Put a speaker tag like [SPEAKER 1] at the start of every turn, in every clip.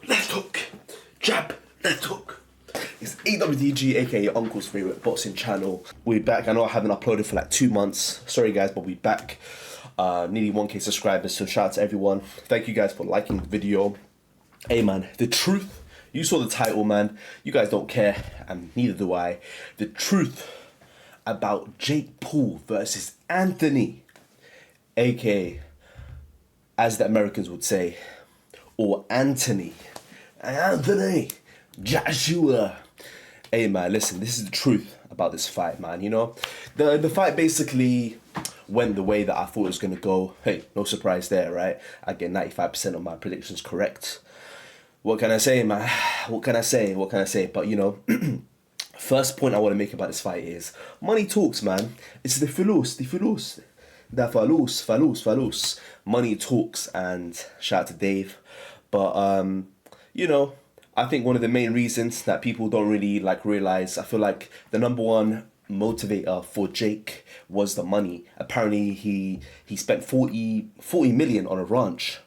[SPEAKER 1] Let's talk. Jab, let's talk. It's AWDG, aka your uncle's favorite boxing channel. We're back. I know I haven't uploaded for like 2 months. Sorry guys, but we're back. Nearly 1K subscribers, so shout out to everyone. Thank you guys for liking the video. Hey man, the truth. You saw the title, man. You guys don't care, and neither do I. The truth about Jake Paul versus Anthony, aka, as the Americans would say, or Anthony Joshua. Hey man, listen, this is the truth about this fight, man. You know, the fight basically went the way that I thought it was gonna go. Hey, no surprise there, right? I get 95% of my predictions correct. What can I say, man? What can I say? But you know, first point I want to make about this fight is money talks, man. It's the falus. Money talks, and shout out to Dave. But you know, I think one of the main reasons that people don't really realize, I feel like the number one motivator for Jake was the money. Apparently he spent 40 million on a ranch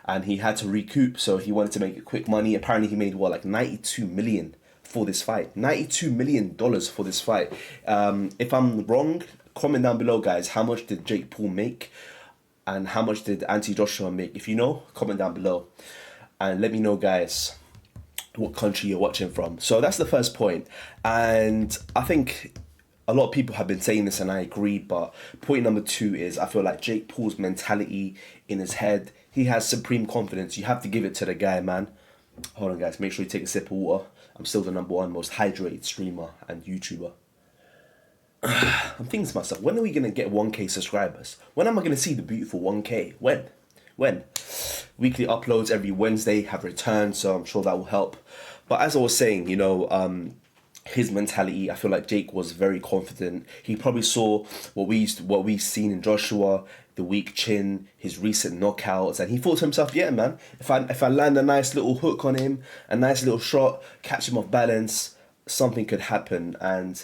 [SPEAKER 1] and he had to recoup, so he wanted to make it quick money. Apparently he made what, 92 million for this fight. $92 million for this fight. If I'm wrong, comment down below, guys. How much did Jake Paul make? And how much did Anthony Joshua make? If you know, comment down below. And let me know, guys, what country you're watching from. So that's the first point. And I think a lot of people have been saying this and I agree, but point number two is I feel like Jake Paul's mentality in his head, he has supreme confidence. You have to give it to the guy, man. Hold on, guys. Make sure you take a sip of water. I'm still the number one most hydrated streamer and YouTuber. I'm thinking to myself, when are we going to get 1K subscribers? When am I going to see the beautiful 1K? When? Weekly uploads every Wednesday have returned, so I'm sure that will help. But as I was saying, you know, his mentality, I feel like Jake was very confident. He probably saw what we've seen in Joshua, the weak chin, his recent knockouts, and he thought to himself, yeah, man, if I land a nice little hook on him, a nice little shot, catch him off balance, something could happen. And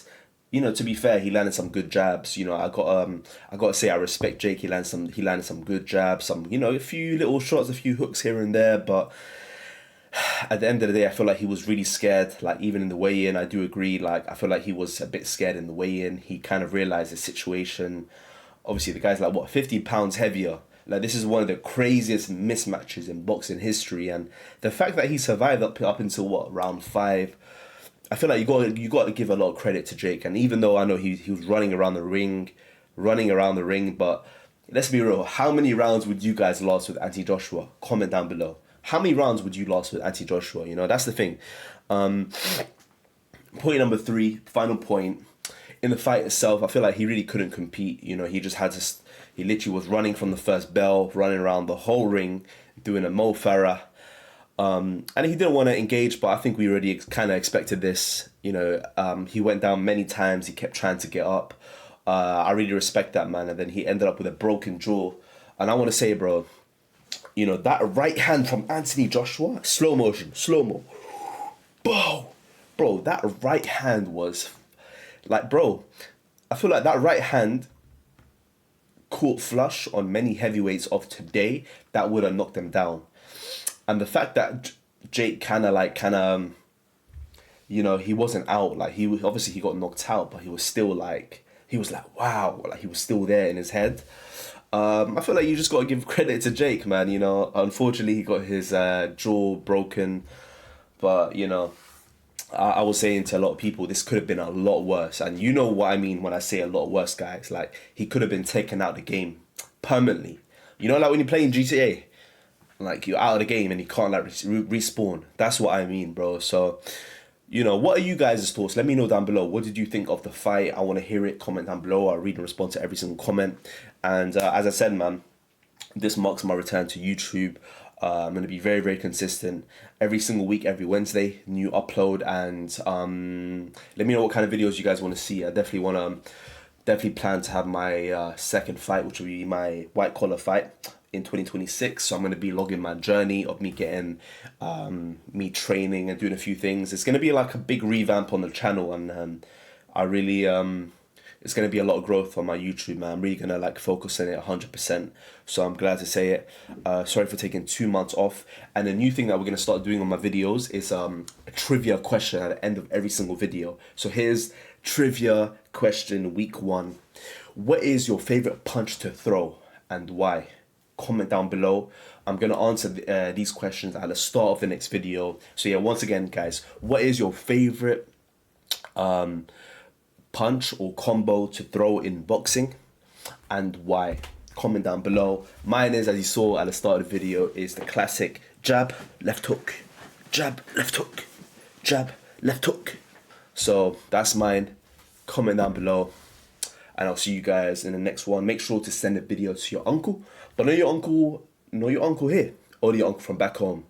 [SPEAKER 1] you know, to be fair, he landed some good jabs. You know, I got to say I respect Jake. He landed some good jabs, some, you know, a few little shots, a few hooks here and there, but at the end of the day, I feel like he was really scared. Like, even in the weigh-in, I do agree. Like, I feel like he was a bit scared in the weigh-in. He kind of realized the situation. Obviously, the guy's like, what, 50 pounds heavier. Like, this is one of the craziest mismatches in boxing history. And the fact that he survived up until, what, round 5, I feel like you got to give a lot of credit to Jake. And even though I know he was running around the ring, but let's be real. How many rounds would you guys last with Anthony Joshua? Comment down below. How many rounds would you last with Anthony Joshua? You know, that's the thing. Point number 3, final point. In the fight itself, I feel like he really couldn't compete. You know, he just had to... He literally was running from the first bell, running around the whole ring, doing a Mo Farah. And he didn't want to engage, but I think we already kind of expected this. You know, he went down many times. He kept trying to get up. I really respect that, man. And then he ended up with a broken jaw. And I want to say, bro, you know, that right hand from Anthony Joshua, slow mo. Bro, that right hand was like, bro, I feel like that right hand caught flush on many heavyweights of today that would have knocked them down. And the fact that Jake kind of, you know, he wasn't out. Like, he got knocked out, but he was still like, wow, like he was still there in his head. I feel like you just got to give credit to Jake, man. You know, unfortunately, he got his jaw broken. But, you know, I was saying to a lot of people, this could have been a lot worse. And you know what I mean when I say a lot worse, guys. Like, he could have been taken out of the game permanently. You know, like when you play in GTA, like, you're out of the game and you can't, like, respawn. That's what I mean, bro. So, you know, what are you guys' thoughts? Let me know down below. What did you think of the fight? I want to hear it. Comment down below. I'll read and respond to every single comment. And as I said, man, this marks my return to YouTube. I'm going to be very, very consistent. Every single week, every Wednesday, new upload. And let me know what kind of videos you guys want to see. I definitely plan to have my second fight, which will be my white collar fight in 2026. So I'm going to be logging my journey of me getting me training and doing a few things. It's going to be like a big revamp on the channel, and I really it's going to be a lot of growth on my YouTube, man. I'm really going to like focus on it 100%. So I'm glad to say it. Sorry for taking 2 months off. And the new thing that we're going to start doing on my videos is a trivia question at the end of every single video. So here's trivia question week 1. What is your favorite punch to throw and why? Comment down below. I'm going to answer these questions at the start of the next video. So yeah, once again, guys, what is your favorite punch or combo to throw in boxing and why? Comment down below. Mine is, as you saw at the start of the video, is the classic jab, left hook, jab, left hook, jab, left hook. So that's mine. Comment down below and I'll see you guys in the next one. Make sure to send a video to your uncle, but not your uncle here, or your uncle from back home.